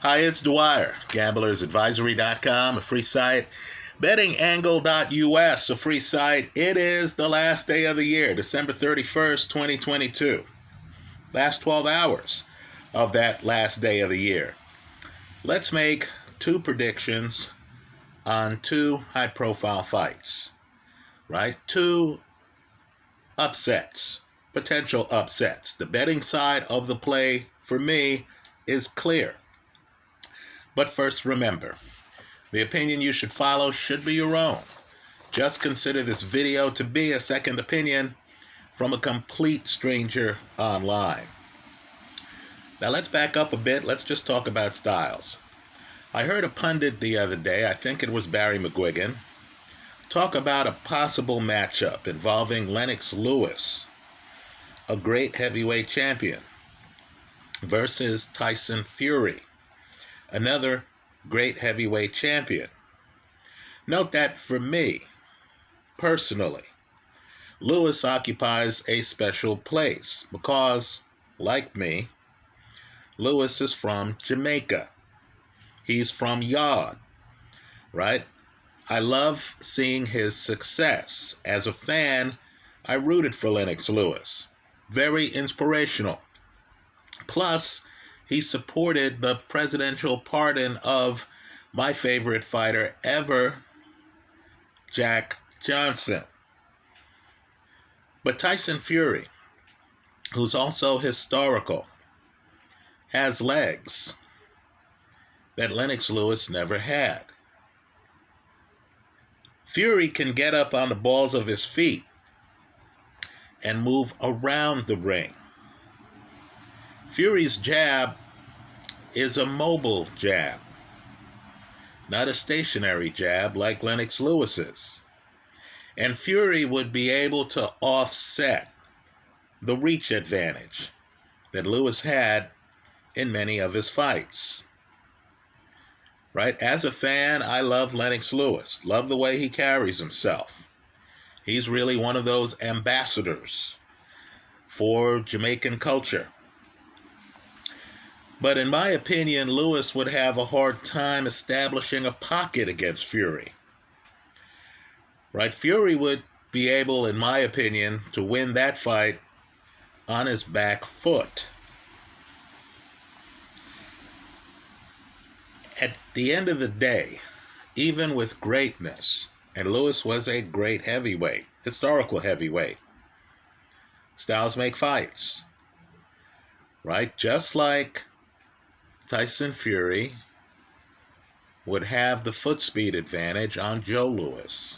Hi, it's Dwyer, gamblersadvisory.com, a free site, bettingangle.us, a free site. It is the last day of the year, December 31st, 2022. Last 12 hours of that last day of the year. Let's make two predictions on two high-profile fights, right? Two upsets, potential upsets. The betting side of the play, for me, is clear. But first, remember, the opinion you should follow should be your own. Just consider this video to be a second opinion from a complete stranger online. Now let's back up a bit. Let's just talk about styles. I heard a pundit the other day, I think it was Barry McGuigan, talk about a possible matchup involving Lennox Lewis, a great heavyweight champion, versus Tyson Fury, another great heavyweight champion. Note that for me, personally, Lewis occupies a special place because, like me, Lewis is from Jamaica. He's from Yard, right? I love seeing his success. As a fan, I rooted for Lennox Lewis. Very inspirational. Plus, he supported the presidential pardon of my favorite fighter ever, Jack Johnson. But Tyson Fury, who's also historical, has legs that Lennox Lewis never had. Fury can get up on the balls of his feet and move around the ring. Fury's jab is a mobile jab, not a stationary jab like Lennox Lewis's. And Fury would be able to offset the reach advantage that Lewis had in many of his fights. Right? As a fan, I love Lennox Lewis. Love the way he carries himself. He's really one of those ambassadors for Jamaican culture. But in my opinion, Lewis would have a hard time establishing a pocket against Fury. Right? Fury would be able, in my opinion, to win that fight on his back foot. At the end of the day, even with greatness, and Lewis was a great heavyweight, historical heavyweight, styles make fights. Right? Just like Tyson Fury would have the foot speed advantage on Joe Louis.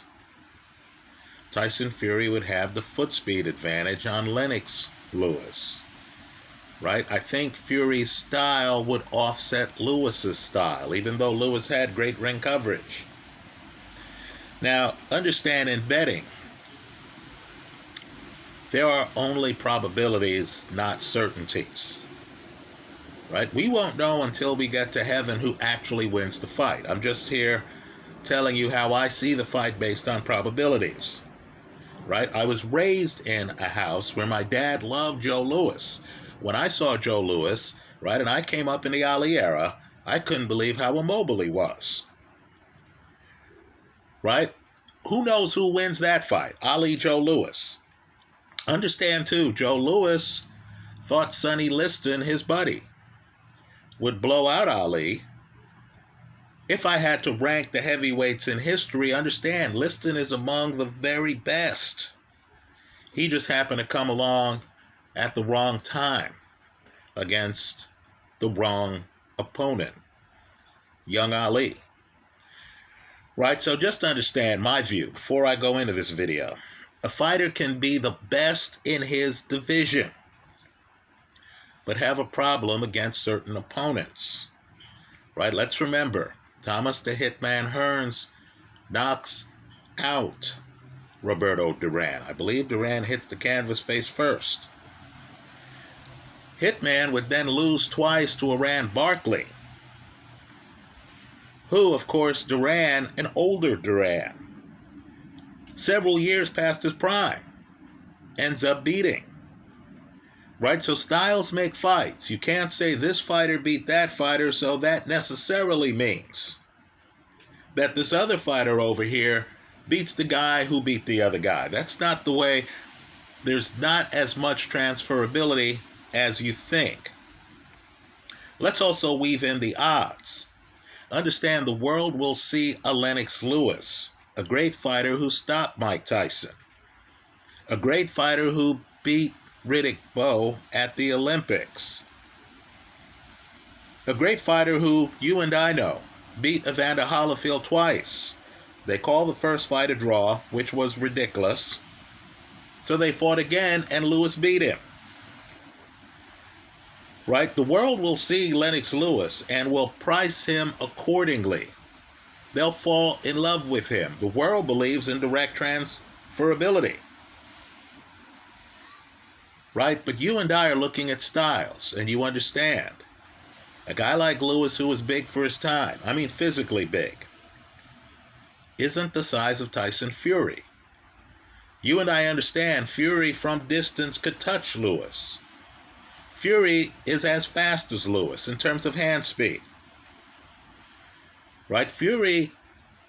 Tyson Fury would have the foot speed advantage on Lennox Lewis. Right? I think Fury's style would offset Lewis's style, even though Lewis had great ring coverage. Now, understand in betting, there are only probabilities, not certainties. Right? We won't know until we get to heaven who actually wins the fight. I'm just here telling you how I see the fight based on probabilities. Right? I was raised in a house where my dad loved Joe Louis. When I saw Joe Louis, right, and I came up in the Ali era, I couldn't believe how immobile he was. Right? Who knows who wins that fight? Ali, Joe Louis. Understand, too, Joe Louis thought Sonny Liston, his buddy, would blow out Ali. If I had to rank the heavyweights in history, understand, Liston is among the very best. He just happened to come along at the wrong time against the wrong opponent, young Ali. Right, so just understand my view before I go into this video. A fighter can be the best in his division, but have a problem against certain opponents. Right, let's remember, Thomas the Hitman Hearns knocks out Roberto Duran. I believe Duran hits the canvas face first. Hitman would then lose twice to Iran Barkley, who, of course, Duran, an older Duran, several years past his prime, ends up beating. Right? So styles make fights. You can't say this fighter beat that fighter, so that necessarily means that this other fighter over here beats the guy who beat the other guy. That's not the way. There's not as much transferability as you think. Let's also weave in the odds. Understand the world will see a Lennox Lewis, a great fighter who stopped Mike Tyson, a great fighter who beat Riddick Bowe at the Olympics, a great fighter who you and I know beat Evander Holyfield twice. They called the first fight a draw, which was ridiculous. So they fought again, and Lewis beat him. Right? The world will see Lennox Lewis and will price him accordingly. They'll fall in love with him. The world believes in direct transferability. Right? But you and I are looking at styles, and you understand. A guy like Lewis, who was big for his time, I mean physically big, isn't the size of Tyson Fury. You and I understand Fury from distance could touch Lewis. Fury is as fast as Lewis in terms of hand speed. Right? Fury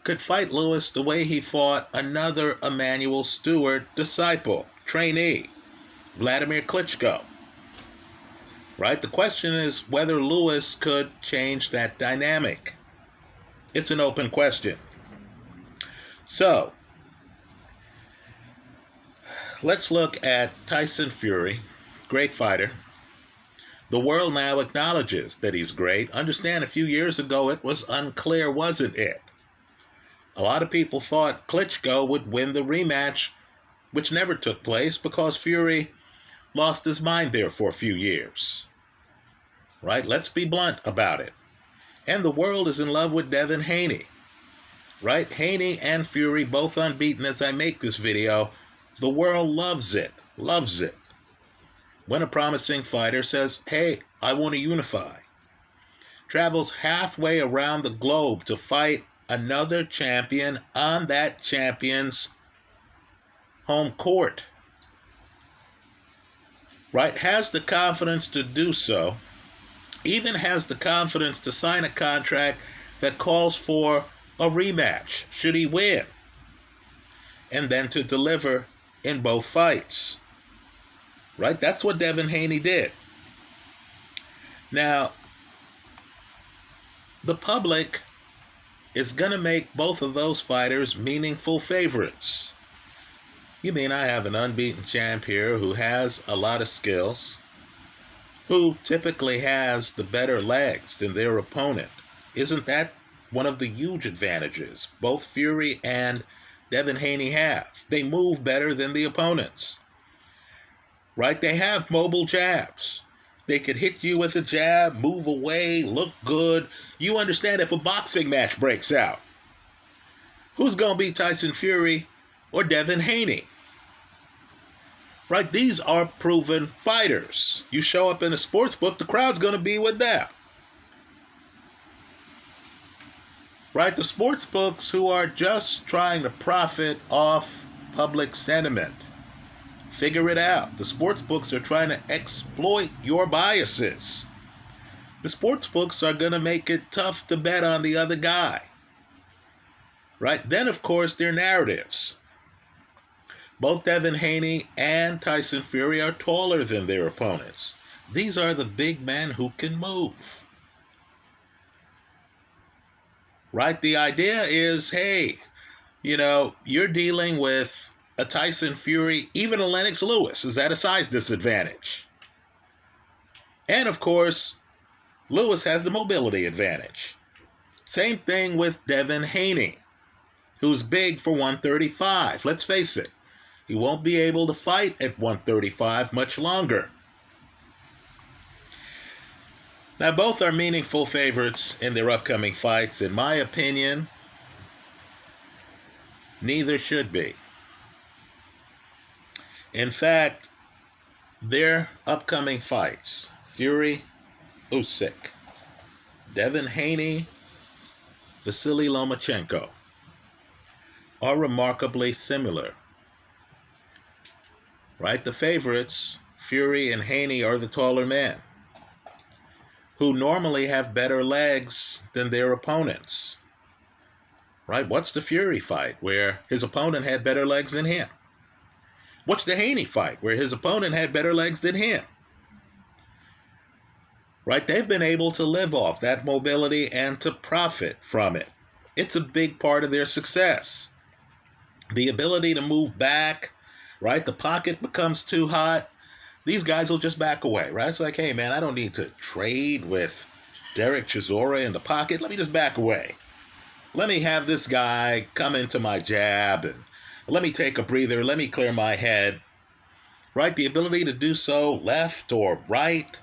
could fight Lewis the way he fought another Emanuel Stewart disciple, trainee, Vladimir Klitschko. Right? The question is whether Lewis could change that dynamic. It's an open question. So, let's look at Tyson Fury, great fighter. The world now acknowledges that he's great. Understand, a few years ago it was unclear, wasn't it? A lot of people thought Klitschko would win the rematch, which never took place because Fury lost his mind there for a few years. Right? Let's be blunt about it. And the world is in love with Devin Haney. Right? Haney and Fury both unbeaten as I make this video. The world loves it. Loves it. When a promising fighter says, hey, I want to unify, travels halfway around the globe to fight another champion on that champion's home court, right, has the confidence to do so, even has the confidence to sign a contract that calls for a rematch, should he win, and then to deliver in both fights. Right? That's what Devin Haney did. Now, the public is going to make both of those fighters meaningful favorites. You mean I have an unbeaten champ here who has a lot of skills, who typically has the better legs than their opponent? Isn't that one of the huge advantages both Fury and Devin Haney have? They move better than the opponents. Right? They have mobile jabs. They could hit you with a jab, move away, look good. You understand, if a boxing match breaks out, who's going to beat Tyson Fury or Devin Haney? Right? These are proven fighters. You show up in a sports book, the crowd's going to be with them. Right? The sports books who are just trying to profit off public sentiment. Figure it out. The sports books are trying to exploit your biases. The sports books are going to make it tough to bet on the other guy. Right? Then, of course, their narratives. Both Devin Haney and Tyson Fury are taller than their opponents. These are the big men who can move. Right? The idea is, hey, you're dealing with a Tyson Fury, even a Lennox Lewis, is at a size disadvantage. And of course, Lewis has the mobility advantage. Same thing with Devin Haney, who's big for 135. Let's face it, he won't be able to fight at 135 much longer. Now, both are meaningful favorites in their upcoming fights. In my opinion, neither should be. In fact, their upcoming fights, Fury, Usyk, Devin Haney, Vasily Lomachenko, are remarkably similar. Right? The favorites, Fury and Haney are the taller men, who normally have better legs than their opponents. Right? What's the Fury fight where his opponent had better legs than him? What's the Haney fight where his opponent had better legs than him? Right? They've been able to live off that mobility and to profit from it. It's a big part of their success. The ability to move back, right? The pocket becomes too hot. These guys will just back away, right? It's like, hey, man, I don't need to trade with Derek Chisora in the pocket. Let me just back away. Let me have this guy come into my jab and let me take a breather. Let me clear my head, right? The ability to do so left or right,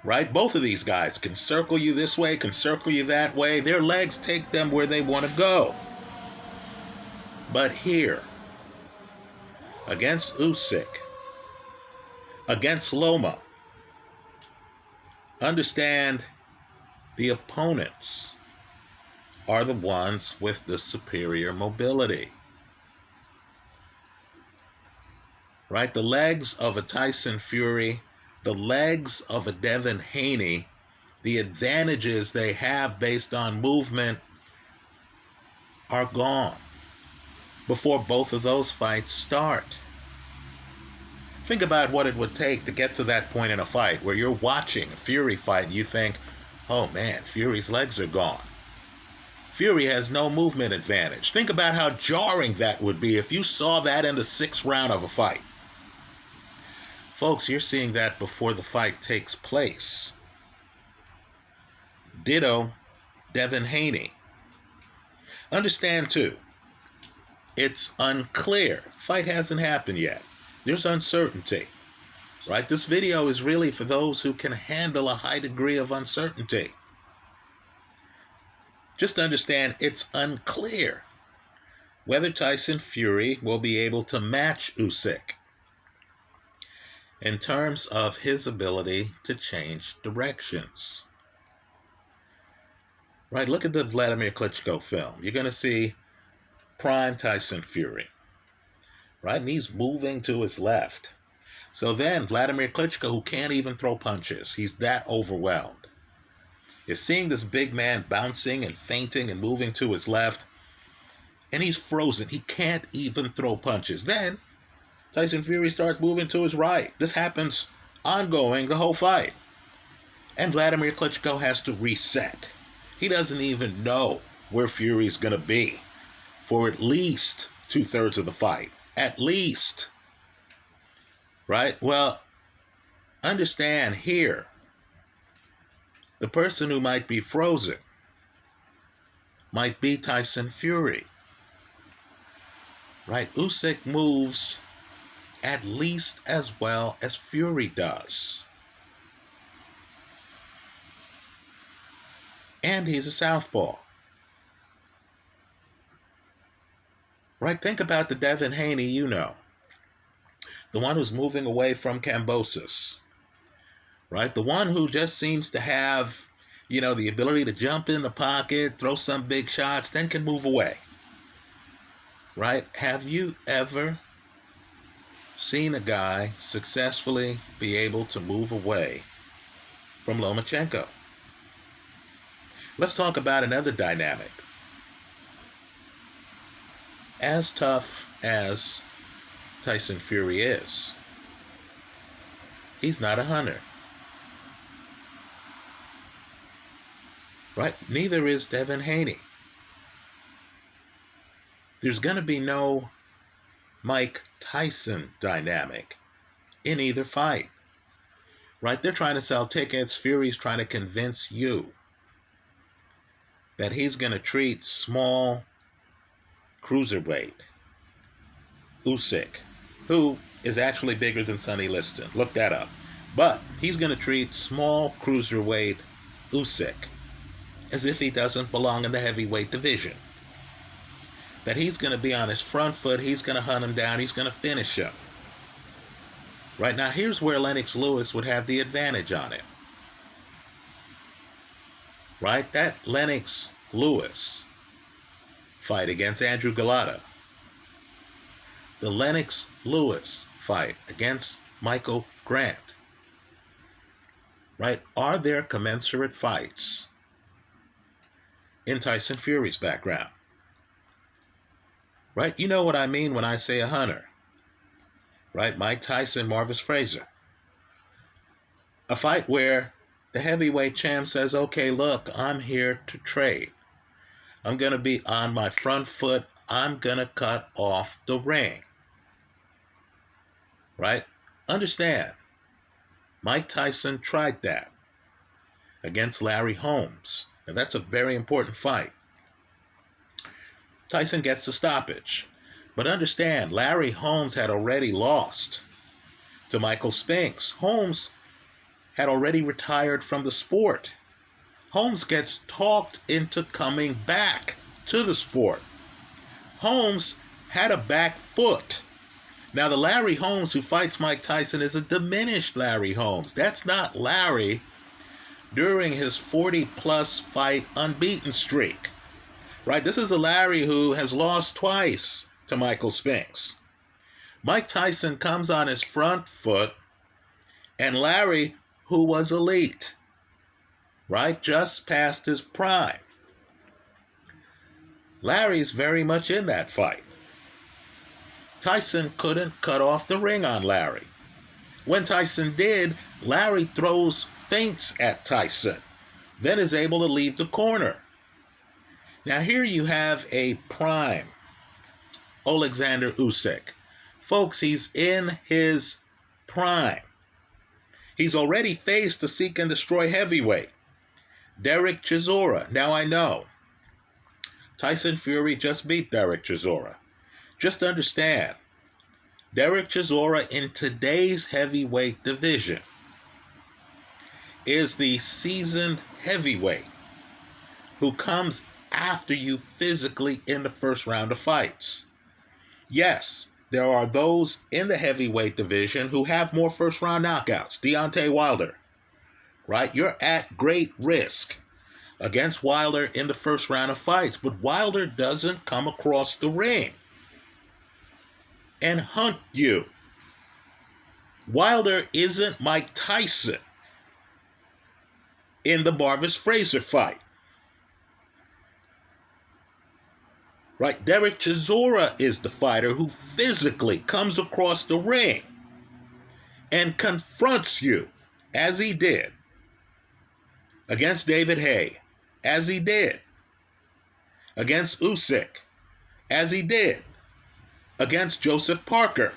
right? Both of these guys can circle you this way, can circle you that way. Their legs take them where they want to go. But here, against Usyk, against Loma, understand the opponents are the ones with the superior mobility. Right? The legs of a Tyson Fury, the legs of a Devin Haney, the advantages they have based on movement are gone before both of those fights start. Think about what it would take to get to that point in a fight where you're watching a Fury fight and you think, oh man, Fury's legs are gone. Fury has no movement advantage. Think about how jarring that would be if you saw that in the 6th round of a fight. Folks, you're seeing that before the fight takes place. Ditto, Devin Haney. Understand too, it's unclear. Fight hasn't happened yet. There's uncertainty, right? This video is really for those who can handle a high degree of uncertainty. Just understand it's unclear whether Tyson Fury will be able to match Usyk in terms of his ability to change directions. Right, look at the Vladimir Klitschko film. You're going to see prime Tyson Fury. Right, and he's moving to his left. So then Vladimir Klitschko, who can't even throw punches, he's that overwhelmed, is seeing this big man bouncing and feinting and moving to his left, and he's frozen. He can't even throw punches. Then Tyson Fury starts moving to his right. This happens ongoing the whole fight. And Vladimir Klitschko has to reset. He doesn't even know where Fury's going to be for at least 2/3 of the fight. At least. Right? Well, understand here, the person who might be frozen might be Tyson Fury. Right? Usyk moves at least as well as Fury does. And he's a southpaw. Right? Think about the Devin Haney you know. The one who's moving away from Kambosos. Right? The one who just seems to have, the ability to jump in the pocket, throw some big shots, then can move away. Right? Have you ever seen a guy successfully be able to move away from Lomachenko? Let's talk about another dynamic. As tough as Tyson Fury is, he's not a hunter. Right? Neither is Devin Haney. There's going to be no Mike Tyson dynamic in either fight. Right? They're trying to sell tickets. Fury's trying to convince you that he's going to treat small cruiserweight Usyk, who is actually bigger than Sonny Liston. Look that up. But he's going to treat small cruiserweight Usyk as if he doesn't belong in the heavyweight division. That he's going to be on his front foot, he's going to hunt him down, he's going to finish him. Right now, here's where Lennox Lewis would have the advantage on him. Right? That Lennox Lewis fight against Andrew Galata, the Lennox Lewis fight against Michael Grant. Right? Are there commensurate fights in Tyson Fury's background? Right? You know what I mean when I say a hunter. Right? Mike Tyson, Marvis Frazier. A fight where the heavyweight champ says, okay, look, I'm here to trade. I'm going to be on my front foot. I'm going to cut off the ring. Right? Understand, Mike Tyson tried that against Larry Holmes. And that's a very important fight. Tyson gets the stoppage. But understand, Larry Holmes had already lost to Michael Spinks. Holmes had already retired from the sport. Holmes gets talked into coming back to the sport. Holmes had a back foot. Now, the Larry Holmes who fights Mike Tyson is a diminished Larry Holmes. That's not Larry during his 40-plus fight unbeaten streak. Right? This is a Larry who has lost twice to Michael Spinks. Mike Tyson comes on his front foot, and Larry, who was elite, right, just past his prime. Larry's very much in that fight. Tyson couldn't cut off the ring on Larry. When Tyson did, Larry throws feints at Tyson, then is able to leave the corner. Now here you have a prime Alexander Usyk. Folks, he's in his prime. He's already faced the seek and destroy heavyweight, Derek Chisora. Now I know Tyson Fury just beat Derek Chisora. Just understand, Derek Chisora in today's heavyweight division is the seasoned heavyweight who comes after you physically in the first round of fights. Yes, there are those in the heavyweight division who have more first round knockouts. Deontay Wilder, right? You're at great risk against Wilder in the first round of fights, but Wilder doesn't come across the ring and hunt you. Wilder isn't Mike Tyson in the Marvis Frazier fight. Right? Derek Chisora is the fighter who physically comes across the ring and confronts you, as he did against David Haye, as he did against Usyk, as he did against Joseph Parker.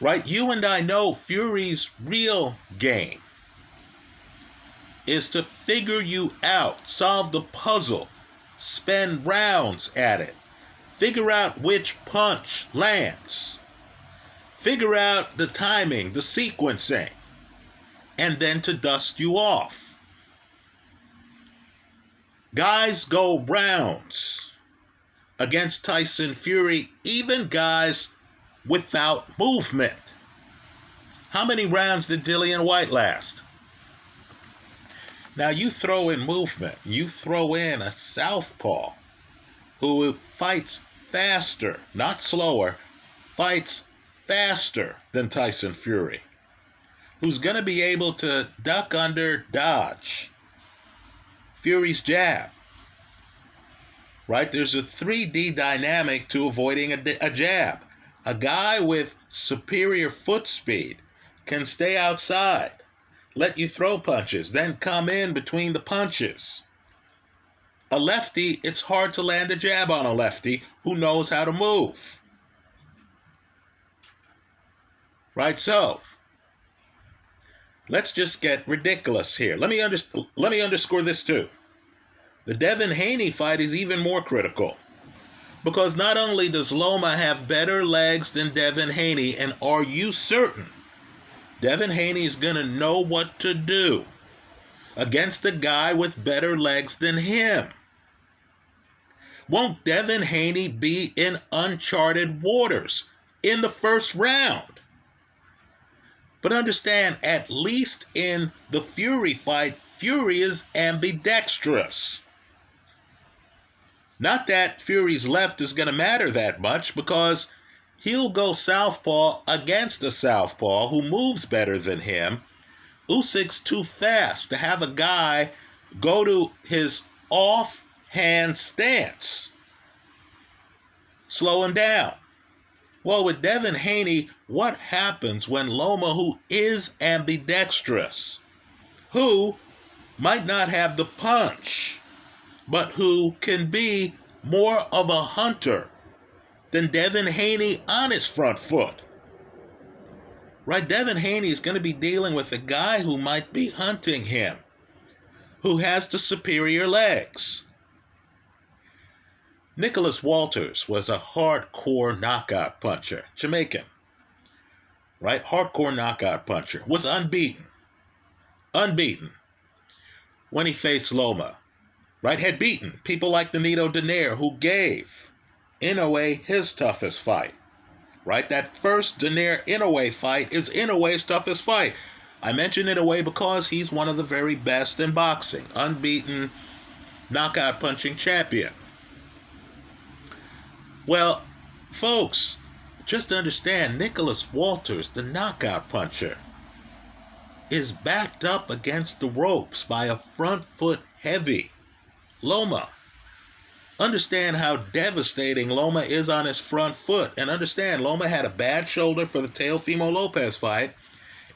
Right? You and I know Fury's real game is to figure you out, solve the puzzle, spend rounds at it, figure out which punch lands, figure out the timing, the sequencing, and then to dust you off. Guys go rounds against Tyson Fury, even guys without movement. How many rounds did Dillian White last? Now you throw in movement, you throw in a southpaw who fights faster, not slower, fights faster than Tyson Fury, who's going to be able to duck under, dodge Fury's jab. Right? There's a 3D dynamic to avoiding a jab. A guy with superior foot speed can stay outside, let you throw punches, then come in between the punches. A lefty, it's hard to land a jab on a lefty who knows how to move. Right? So, let's just get ridiculous here. Let me underscore this too. The Devin Haney fight is even more critical, because not only does Loma have better legs than Devin Haney, and are you certain Devin Haney is going to know what to do against a guy with better legs than him? Won't Devin Haney be in uncharted waters in the first round? But understand, at least in the Fury fight, Fury is ambidextrous. Not that Fury's left is going to matter that much, because he'll go southpaw against a southpaw who moves better than him. Usyk's too fast to have a guy go to his offhand stance. Slow him down. Well, with Devin Haney, what happens when Loma, who is ambidextrous, who might not have the punch, but who can be more of a hunter than Devin Haney on his front foot? Right, Devin Haney is going to be dealing with a guy who might be hunting him, who has the superior legs. Nicholas Walters was a hardcore knockout puncher, Jamaican, right? Hardcore knockout puncher, was unbeaten when he faced Loma, right? Had beaten people like Nonito Donaire, who gave Inoue his toughest fight, right? That first Donaire-Inoue fight is Inoue's toughest fight. I mention Inoue because he's one of the very best in boxing, unbeaten knockout punching champion. Well, folks, just understand, Nicholas Walters, the knockout puncher, is backed up against the ropes by a front foot heavy Loma. Understand how devastating Loma is on his front foot. And understand, Loma had a bad shoulder for the Teofimo Lopez fight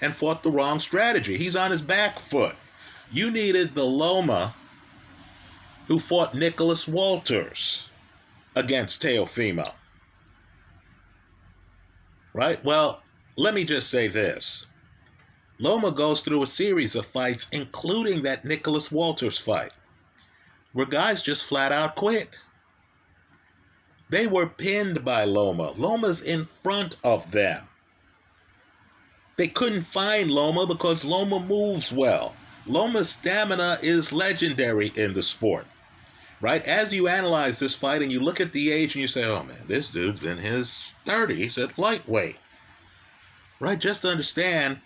and fought the wrong strategy. He's on his back foot. You needed the Loma who fought Nicholas Walters against Teofimo. Right? Well, let me just say this. Loma goes through a series of fights, including that Nicholas Walters fight, where guys just flat out quit. They were pinned by Loma. Loma's in front of them. They couldn't find Loma because Loma moves well. Loma's stamina is legendary in the sport. Right? As you analyze this fight and you look at the age and you say, oh man, this dude's in his 30s at lightweight. Right? Just understand,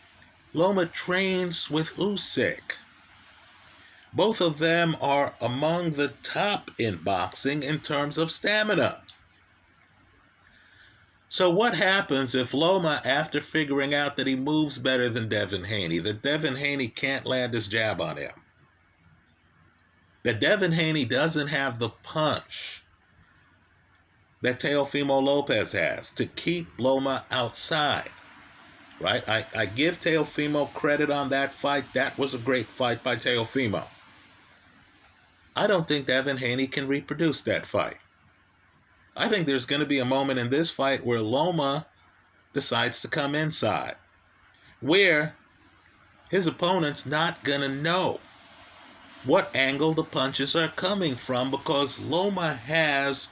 Loma trains with Usyk. Both of them are among the top in boxing in terms of stamina. So what happens if Loma, after figuring out that he moves better than Devin Haney, that Devin Haney can't land his jab on him, that Devin Haney doesn't have the punch that Teofimo Lopez has to keep Loma outside, right? I give Teofimo credit on that fight. That was a great fight by Teofimo. I don't think Devin Haney can reproduce that fight. I think there's going to be a moment in this fight where Loma decides to come inside, where his opponent's not going to know what angle the punches are coming from, because Loma has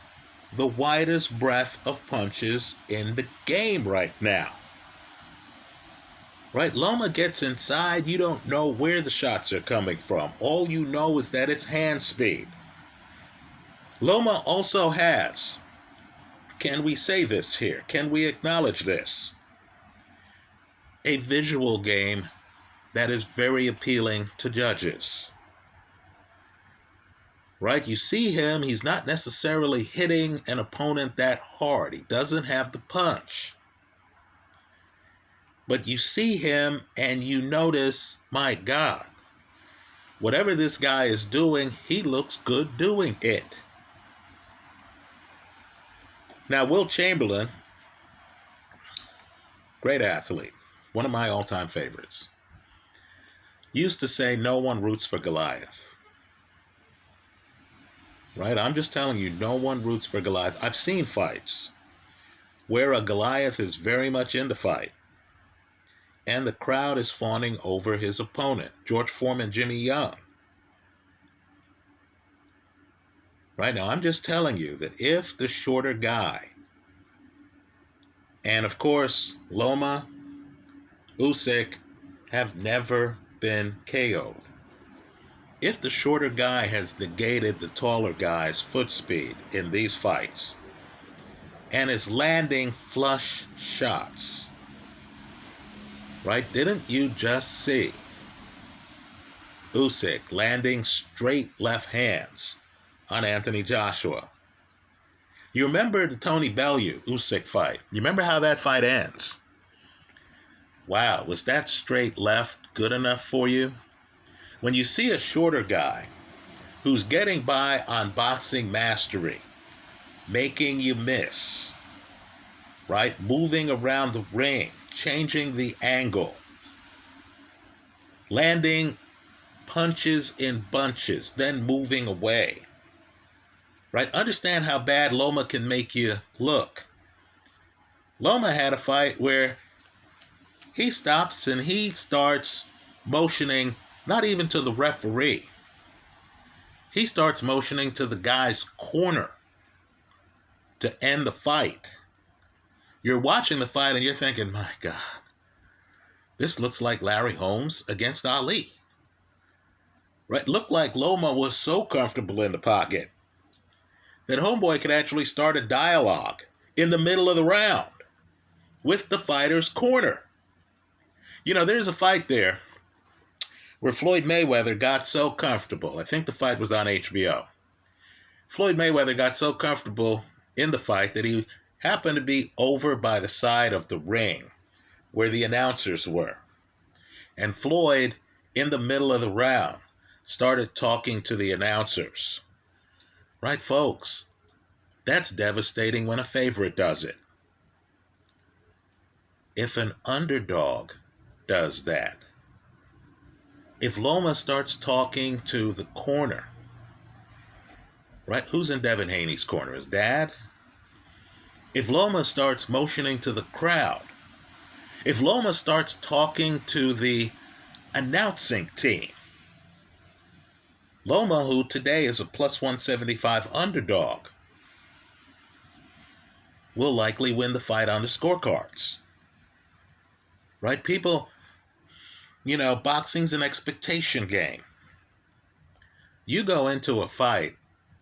the widest breadth of punches in the game right now. Right? Loma gets inside, you don't know where the shots are coming from. All you know is that it's hand speed. Loma also has, can we say this here? Can we acknowledge this? A visual game that is very appealing to judges. Right? You see him, he's not necessarily hitting an opponent that hard. He doesn't have the punch. But you see him and you notice, my God, whatever this guy is doing, he looks good doing it. Now, Wilt Chamberlain, great athlete, one of my all-time favorites, used to say no one roots for Goliath. Right? I'm just telling you, no one roots for Goliath. I've seen fights where a Goliath is very much in the fight, and the crowd is fawning over his opponent, George Foreman, Jimmy Young. Right? Now, I'm just telling you that if the shorter guy, and of course, Loma, Usyk have never been KO'd. If the shorter guy has negated the taller guy's foot speed in these fights and is landing flush shots, right? Didn't you just see Usyk landing straight left hands on Anthony Joshua? You remember the Tony Bellew Usyk fight? You remember how that fight ends? Wow, was that straight left good enough for you? When you see a shorter guy who's getting by on boxing mastery, making you miss, right? Moving around the ring, changing the angle, landing punches in bunches, then moving away, right? Understand how bad Loma can make you look. Loma had a fight where he stops and he starts motioning, not even to the referee. He starts motioning to the guy's corner to end the fight. You're watching the fight and you're thinking, my God, this looks like Larry Holmes against Ali. Right? Looked like Loma was so comfortable in the pocket that Homeboy could actually start a dialogue in the middle of the round with the fighter's corner. You know, there's a fight there where Floyd Mayweather got so comfortable. I think the fight was on HBO. Floyd Mayweather got so comfortable in the fight that he happened to be over by the side of the ring where the announcers were. And Floyd, in the middle of the round, started talking to the announcers. Right, folks? That's devastating when a favorite does it. If an underdog does that, if Loma starts talking to the corner, right? Who's in Devin Haney's corner? His dad? If Loma starts motioning to the crowd, if Loma starts talking to the announcing team, Loma, who today is a plus 175 underdog, will likely win the fight on the scorecards. Right? People, you know, boxing's an expectation game. You go into a fight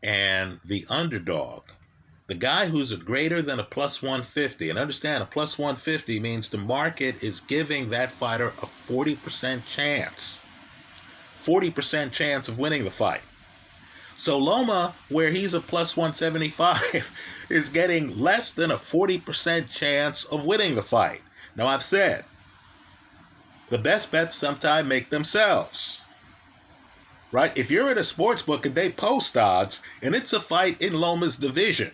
and the underdog, the guy who's a greater than a plus 150, and understand a plus 150 means the market is giving that fighter a 40% chance. 40% chance of winning the fight. So Loma, where he's a plus 175, is getting less than a 40% chance of winning the fight. Now I've said, the best bets sometimes make themselves. Right? If you're at a sports book and they post odds, and it's a fight in Loma's division,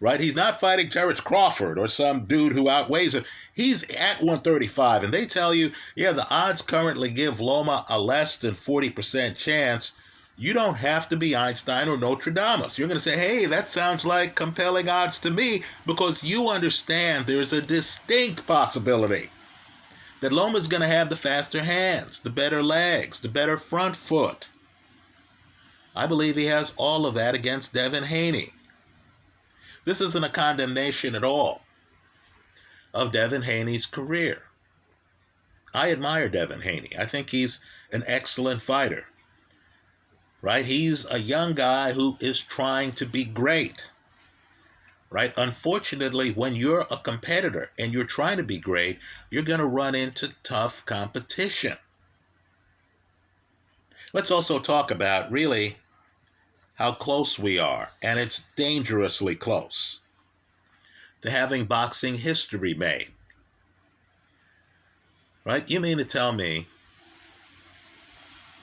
right? He's not fighting Terrence Crawford or some dude who outweighs him. He's at 135, and they tell you, yeah, the odds currently give Loma a less than 40% chance. You don't have to be Einstein or Nostradamus. You're going to say, hey, that sounds like compelling odds to me, because you understand there's a distinct possibility that Loma's going to have the faster hands, the better legs, the better front foot. I believe he has all of that against Devin Haney. This isn't a condemnation at all of Devin Haney's career. I admire Devin Haney. I think he's an excellent fighter. Right? He's a young guy who is trying to be great. Right? Unfortunately, when you're a competitor and you're trying to be great, you're going to run into tough competition. Let's also talk about really how close we are, and it's dangerously close, to having boxing history made. Right? You mean to tell me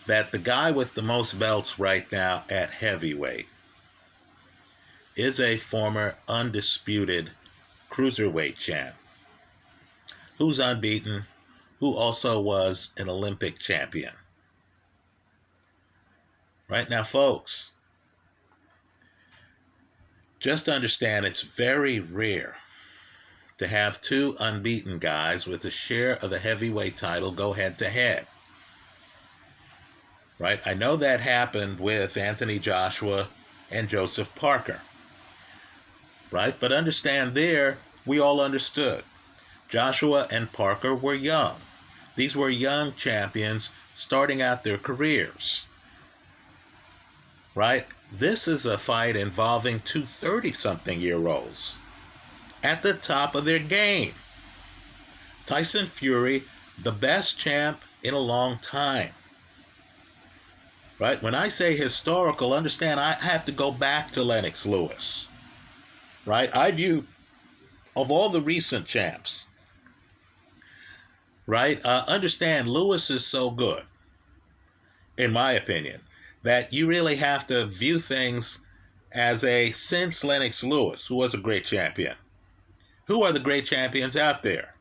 that the guy with the most belts right now at heavyweight is a former undisputed cruiserweight champ who's unbeaten, who also was an Olympic champion? Right now, folks, just understand it's very rare to have two unbeaten guys with a share of the heavyweight title go head to head. Right? I know that happened with Anthony Joshua and Joseph Parker. Right? But understand there, we all understood. Joshua and Parker were young. These were young champions starting out their careers. Right? This is a fight involving two 30-something-year-olds at the top of their game. Tyson Fury, the best champ in a long time. Right? When I say historical, understand I have to go back to Lennox Lewis. right? I view, of all the recent champs, right, understand Lewis is so good, in my opinion, that you really have to view things as since Lennox Lewis, who was a great champion. Who are the great champions out there,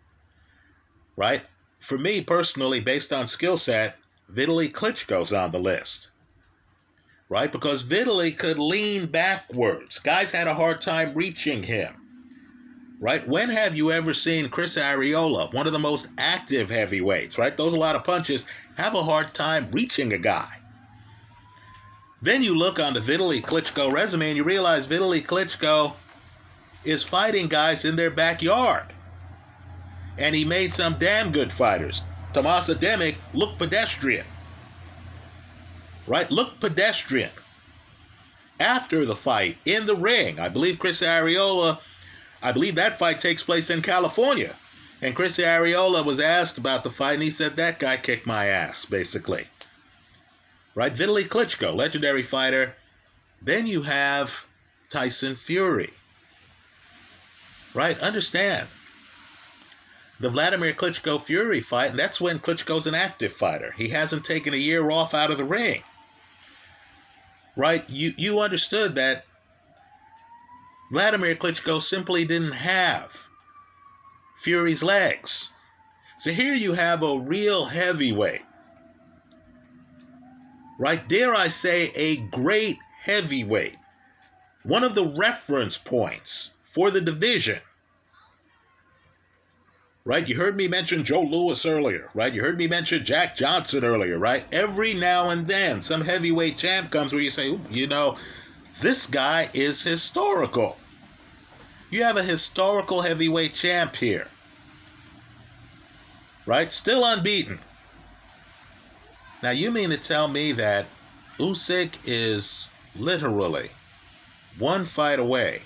right? For me personally, based on skill set, Vitaly Klitschko's on the list, right? Because Vitaly could lean backwards. Guys had a hard time reaching him, right? When have you ever seen Chris Arreola, one of the most active heavyweights, right? Those a lot of punches, have a hard time reaching a guy. Then you look on the Vitaly Klitschko resume and you realize Vitaly Klitschko is fighting guys in their backyard. And he made some damn good fighters. Tomas Ademic looked pedestrian. Right? Looked pedestrian. After the fight, in the ring, I believe Chris Arreola, that fight takes place in California. And Chris Arreola was asked about the fight, and he said, that guy kicked my ass, basically. Right? Vitaly Klitschko, legendary fighter. Then you have Tyson Fury. Right? Understand. The Vladimir Klitschko-Fury fight, and that's when Klitschko's an active fighter. He hasn't taken a year off out of the ring. Right? You understood that Vladimir Klitschko simply didn't have Fury's legs. So here you have a real heavyweight. Right? Dare I say a great heavyweight. One of the reference points for the division. Right? You heard me mention Joe Louis earlier, right? You heard me mention Jack Johnson earlier, right? Every now and then, some heavyweight champ comes where you say, you know, this guy is historical. You have a historical heavyweight champ here. Right? Still unbeaten. Now, you mean to tell me that Usyk is literally one fight away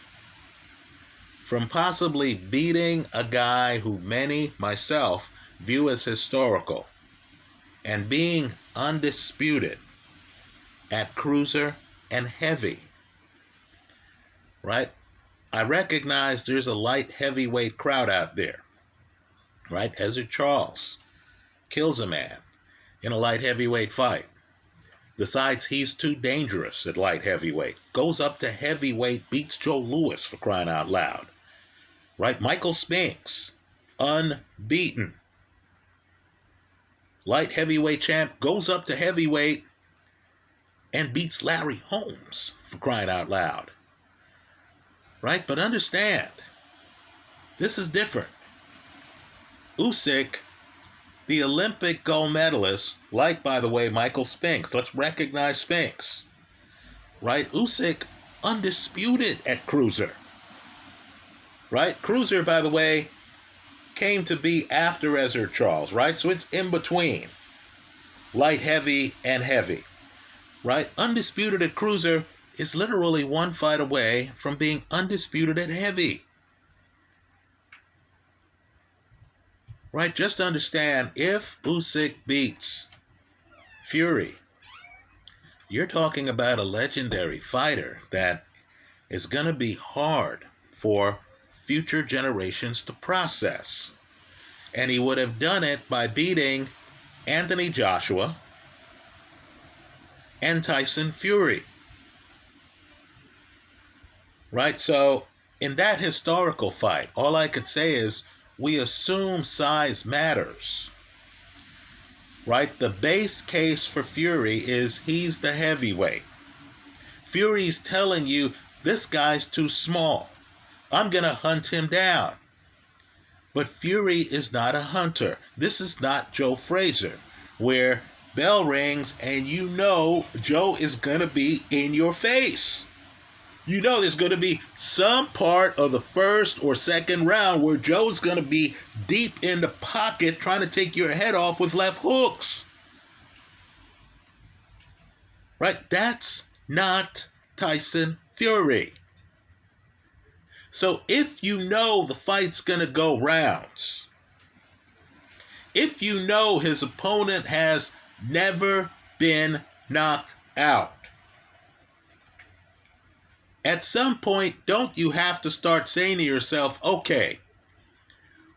from possibly beating a guy who many, myself, view as historical and being undisputed at cruiser and heavy, right? I recognize there's a light heavyweight crowd out there, right? Ezzard Charles kills a man in a light heavyweight fight. Decides he's too dangerous at light heavyweight. Goes up to heavyweight, beats Joe Louis, for crying out loud. Right? Michael Spinks, unbeaten. Light heavyweight champ, goes up to heavyweight and beats Larry Holmes, for crying out loud. Right? But understand, this is different. Usyk, the Olympic gold medalist, like, by the way, Michael Spinks. Let's recognize Spinks. Right? Usyk, undisputed at cruiser. Right? Cruiser, by the way, came to be after Ezzard Charles, right? So it's in between light heavy and heavy. Right? Undisputed at cruiser is literally one fight away from being undisputed at heavy. Right? Just understand, if Usyk beats Fury, you're talking about a legendary fighter that is going to be hard for future generations to process. And he would have done it by beating Anthony Joshua and Tyson Fury. Right? So, in that historical fight, all I could say is, we assume size matters. Right? The base case for Fury is he's the heavyweight. Fury's telling you, this guy's too small. I'm going to hunt him down. But Fury is not a hunter. This is not Joe Frazier, where bell rings and you know Joe is going to be in your face. You know there's going to be some part of the first or second round where Joe's going to be deep in the pocket trying to take your head off with left hooks. Right? That's not Tyson Fury. So if you know the fight's going to go rounds, if you know his opponent has never been knocked out, At some point, don't you have to start saying to yourself, okay,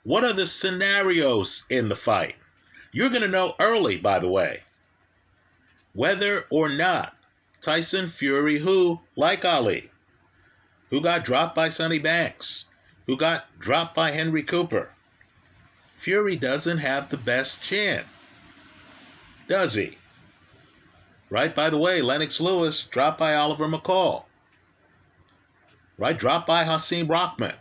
what are the scenarios in the fight? You're going to know early, by the way, whether or not Tyson Fury, who, like Ali, who got dropped by Sonny Banks, who got dropped by Henry Cooper, Fury doesn't have the best chin, does he? Right, by the way, Lennox Lewis dropped by Oliver McCall. Right, dropped by Hasim Rahman.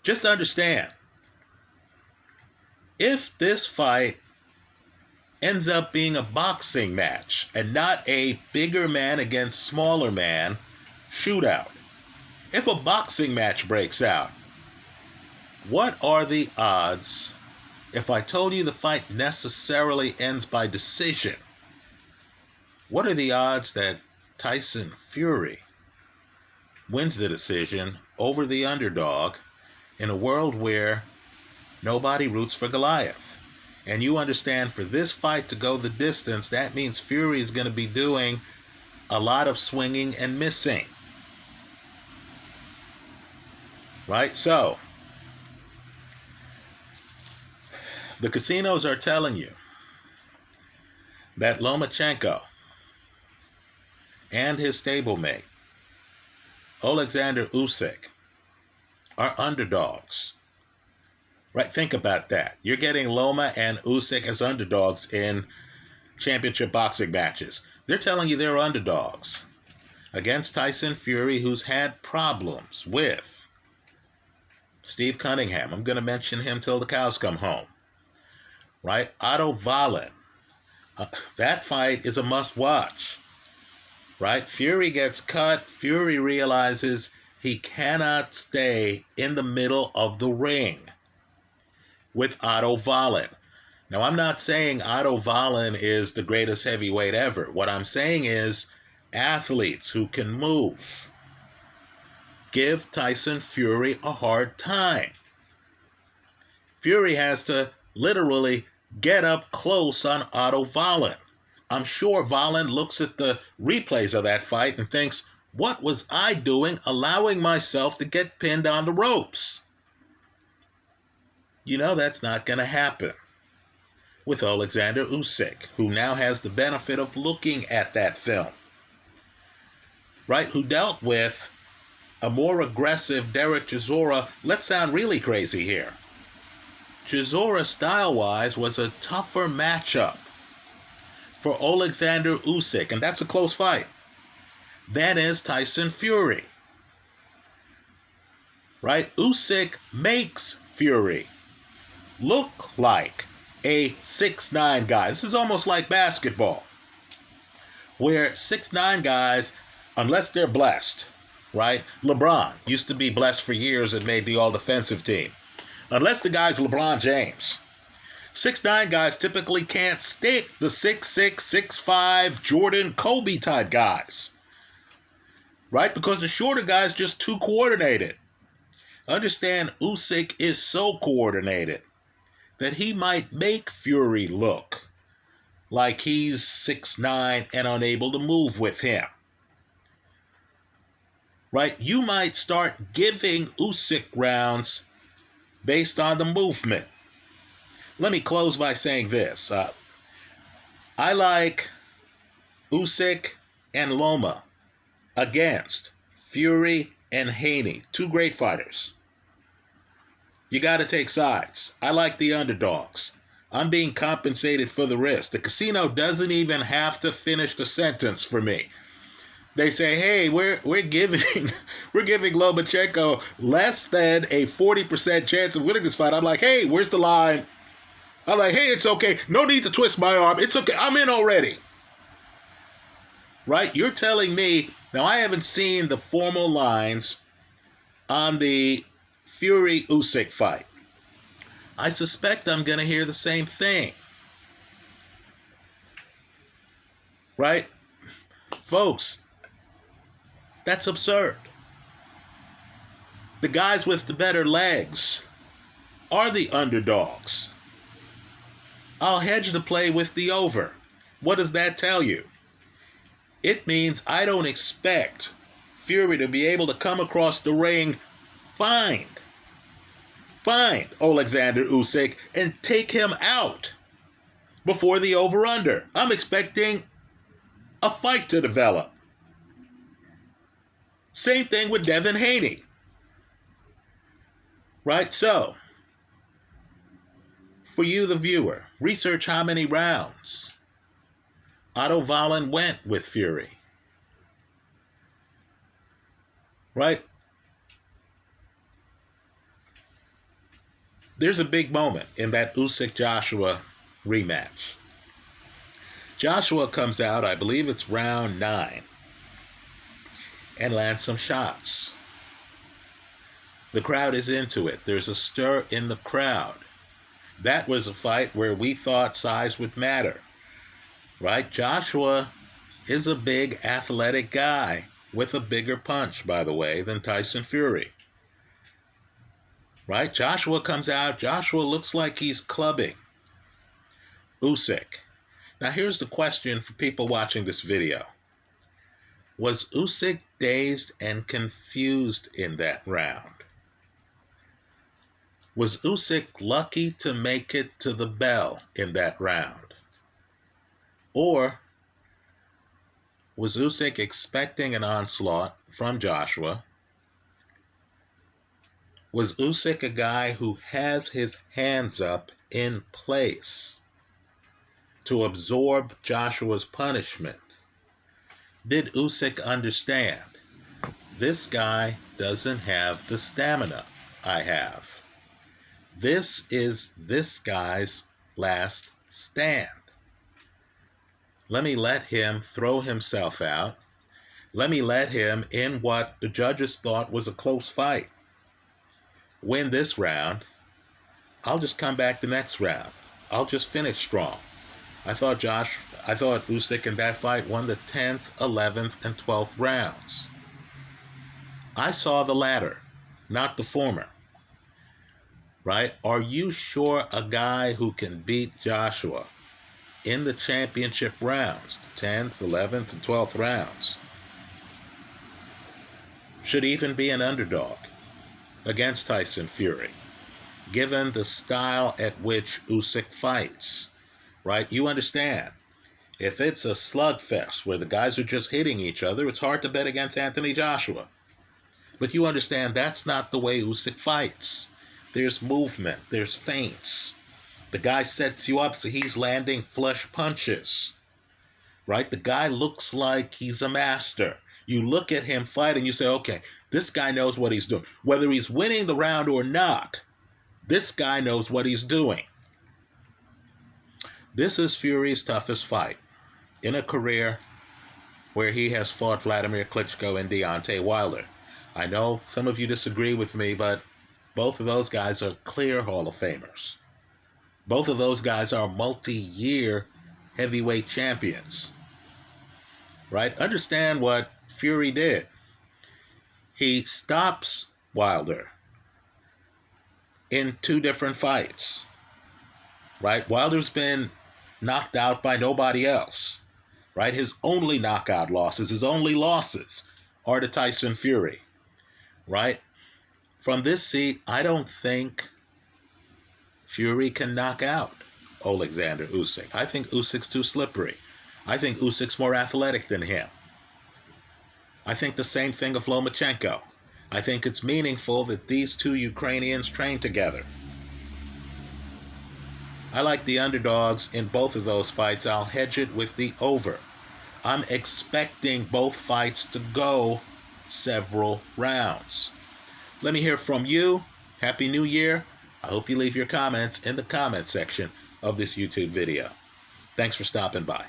Just understand, if this fight ends up being a boxing match and not a bigger man against smaller man shootout, if a boxing match breaks out, what are the odds, if I told you the fight necessarily ends by decision, what are the odds that Tyson Fury wins the decision over the underdog in a world where nobody roots for Goliath? And you understand, for this fight to go the distance, that means Fury is going to be doing a lot of swinging and missing. Right? So, the casinos are telling you that Lomachenko and his stablemate, Alexander Usyk, are underdogs. Right? Think about that. You're getting Loma and Usyk as underdogs in championship boxing matches. They're telling you they're underdogs against Tyson Fury, who's had problems with Steve Cunningham. I'm going to mention him till the cows come home. Right? Otto Wallin. That fight is a must-watch. Right? Fury gets cut. Fury realizes he cannot stay in the middle of the ring with Otto Wallin. Now, I'm not saying Otto Wallin is the greatest heavyweight ever. What I'm saying is athletes who can move give Tyson Fury a hard time. Fury has to literally get up close on Otto Wallin. I'm sure Wallin looks at the replays of that fight and thinks, what was I doing allowing myself to get pinned on the ropes? You know that's not going to happen with Alexander Usyk, who now has the benefit of looking at that film. Right? Who dealt with a more aggressive Derek Chisora. Let's sound really crazy here. Chisora, style-wise, was a tougher matchup for Alexander Usyk, and that's a close fight, than is Tyson Fury. Right? Usyk makes Fury look like a 6'9" guy. This is almost like basketball, where 6'9" guys, unless they're blessed, right? LeBron used to be blessed for years and made the all-defensive team. Unless the guy's LeBron James, 6'9" guys typically can't stick the 6'6", 6'5", Jordan, Kobe type guys, right? Because the shorter guy's just too coordinated. Understand, Usyk is so coordinated that he might make Fury look like he's 6'9" and unable to move with him. Right? You might start giving Usyk rounds based on the movement. Let me close by saying this. I like Usyk and Loma against Fury and Haney. Two great fighters. You got to take sides. I like the underdogs. I'm being compensated for the risk. The casino doesn't even have to finish the sentence for me. They say, hey, we're giving Lomachenko less than a 40% chance of winning this fight. I'm like, hey, where's the line? I'm like, hey, it's okay. No need to twist my arm. It's okay. I'm in already. Right? You're telling me, now I haven't seen the formal lines on the Fury-Usyk fight. I suspect I'm going to hear the same thing. Right? Folks, that's absurd. The guys with the better legs are the underdogs. I'll hedge the play with the over. What does that tell you? It means I don't expect Fury to be able to come across the ring, find Alexander Usyk and take him out before the over-under. I'm expecting a fight to develop. Same thing with Devin Haney. Right? So, for you, the viewer, research how many rounds Otto Wallin went with Fury. Right? There's a big moment in that Usyk-Joshua rematch. Joshua comes out, I believe it's round 9, and lands some shots. The crowd is into it. There's a stir in the crowd. That was a fight where we thought size would matter. Right? Joshua is a big athletic guy with a bigger punch, by the way, than Tyson Fury. Right? Joshua comes out. Joshua looks like he's clubbing Usyk. Now here's the question for people watching this video. Was Usyk dazed and confused in that round? Was Usyk lucky to make it to the bell in that round? Or was Usyk expecting an onslaught from Joshua? Was Usyk a guy who has his hands up in place to absorb Joshua's punishment? Did Usyk understand? This guy doesn't have the stamina I have. This is this guy's last stand. Let me let him throw himself out. Let me let him, in what the judges thought was a close fight, win this round. I'll just come back the next round. I'll just finish strong. I thought Usyk in that fight won the 10th, 11th, and 12th rounds. I saw the latter, not the former. Right? Are you sure a guy who can beat Joshua in the championship rounds, 10th, 11th, and 12th rounds, should even be an underdog against Tyson Fury, given the style at which Usyk fights? Right? You understand, if it's a slugfest where the guys are just hitting each other, it's hard to bet against Anthony Joshua. But you understand that's not the way Usyk fights. There's movement, there's feints. The guy sets you up so he's landing flush punches. Right? The guy looks like he's a master. You look at him fight and you say, okay, this guy knows what he's doing. Whether he's winning the round or not, this guy knows what he's doing. This is Fury's toughest fight in a career where he has fought Vladimir Klitschko and Deontay Wilder. I know some of you disagree with me, but both of those guys are clear Hall of Famers. Both of those guys are multi-year heavyweight champions. Right? Understand what Fury did. He stops Wilder in 2 different fights. Right? Wilder's been knocked out by nobody else. Right? His only knockout losses, his only losses are to Tyson Fury. Right? From this seat, I don't think Fury can knock out Alexander Usyk. I think Usyk's too slippery. I think Usyk's more athletic than him. I think the same thing of Lomachenko. I think it's meaningful that these 2 Ukrainians train together. I like the underdogs in both of those fights. I'll hedge it with the over. I'm expecting both fights to go several rounds. Let me hear from you. Happy New Year. I hope you leave your comments in the comment section of this YouTube video. Thanks for stopping by.